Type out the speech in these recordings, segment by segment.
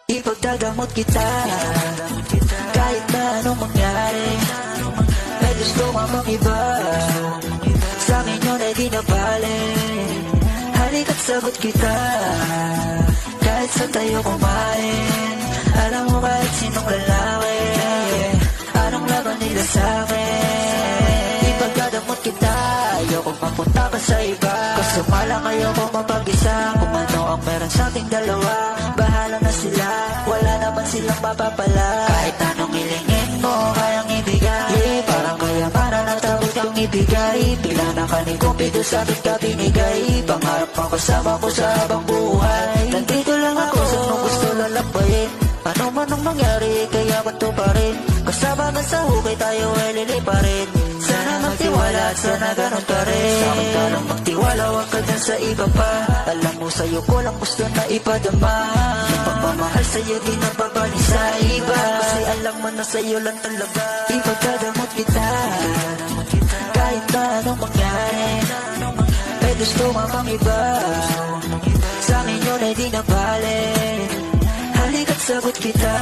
Ipagdadamot kita kahit na anong mangyari. May gusto mamang iba, sa akin yun ay di na bale. Halika't sagot kita kahit sa tayo kumain. Alam mo kahit sinong lalaki, anong laban nila sa akin. Ipagdadamot kita, ayokong mapunta ka sa iba. Gusto malang ayokong mapag-isa. Kung ano ang meron sa ating dalawa, bahala na sila, wala naman silang mapapala. Kahit anong hilingin mo, kayang ibigay. Parang kaya para natawid kang ibigay. Pila na kanikupido sa akin ka binigay. Pangarap mo kasama ko sa habang buhay. Nandito lang ako sa nung gusto lalabayin. Ano man ang mangyari, kaya bato pa rin. Kasama ka sa hukay, tayo ay liliparin. Sana magtiwala at sana ganun ka rin. Sa akin ka lang magtiwala, huwag ka dyan sa iba pa. Alam mo sa'yo ko lang gusto na ipadama. Yung pagmamahal sa'yo di nababali sa iba. Kasi alam mo na sa'yo lang talaga. Ipagdadamot kita kahit na anong mangyari. May gusto mamang iba, sa akin yun ay di na bale. Halika't sagot kita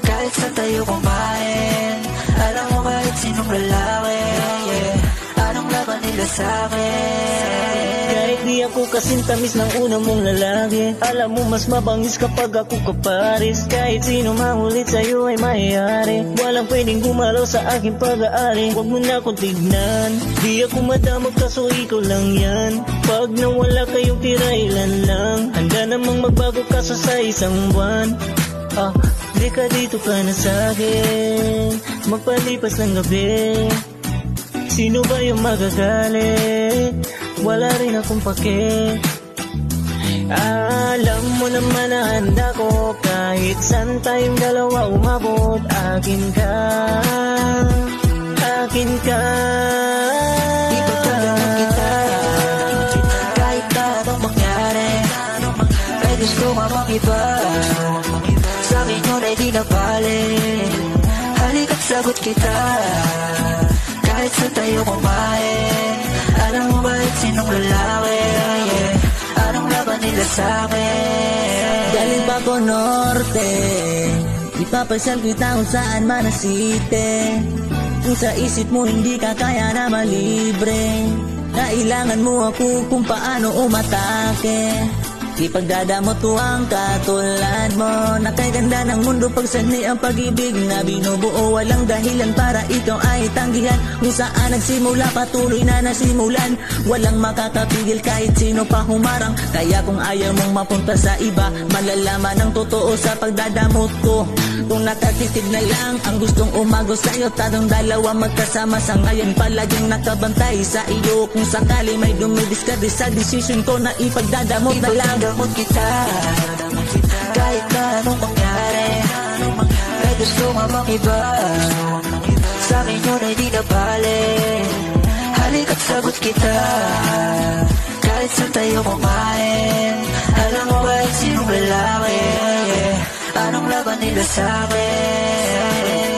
kahit saan tayo kumain. Alam mo kahit sinong lalaki, anong laban nila sa akin. Kahit di ako kasing tamis ng una mong lalaki, alam mo mas mabangis kapag ako kapares. Kahit sino mahulit sa'yo ay mahihari, walang pwedeng gumalaw sa aking pag-aari. Huwag mo na akong tignan, di ako madamag kaso ikaw lang yan. Pag nawala kayong tirailan lang, handa namang magbago kaso sa isang buwan. Di ka dito ka na sa'kin, magpalipas ng gabi. Sino ba yung magagalit? Wala rin akong pake. Alam mo naman na handa ko, kahit saan tayong dalawa umabot. Akin ka, akin ka. Ipagdadamot kita kahit na anong mangyari. May gusto mamang iba, sa akin yun ay di na bale. Halika't sagot kita kahit saan tayo kumain. Alam mo kahit sinong lalaki, anong laban nila sa akin. Galing pa ko norte, ipapasyal kita kung saan man ang city. Kung sa isip mo hindi ka kaya na malibre, kailangan mo ako kung paano umatake. Ipagdadamot ko ang katulad mo, nakaganda ng mundo pag sanay ang pag-ibig na binubuo. Walang dahilan para ikaw ay tanggihan, kung saan nagsimula patuloy na nasimulan. Walang makakapigil kahit sino pa humarang, kaya kung ayaw mong mapunta sa iba, malalaman ang totoo sa pagdadamot ko. Kung nakatitig na lang ang gustong umago sa'yo, tayong dalawa magkasama sa ngayon, palaging nakabantay sa iyo. Kung sakali may dumidiskarte sa desisyon ko na ipagdadamot na lang. Ipagdadamot kita kahit na anong mangyari. May gusto mamang iba, sa akin yun ay di na bale. Halika't sagot kita kahit saan tayo kumain. Alam mo kahit sinong lalaki, anong laban nila sa akin.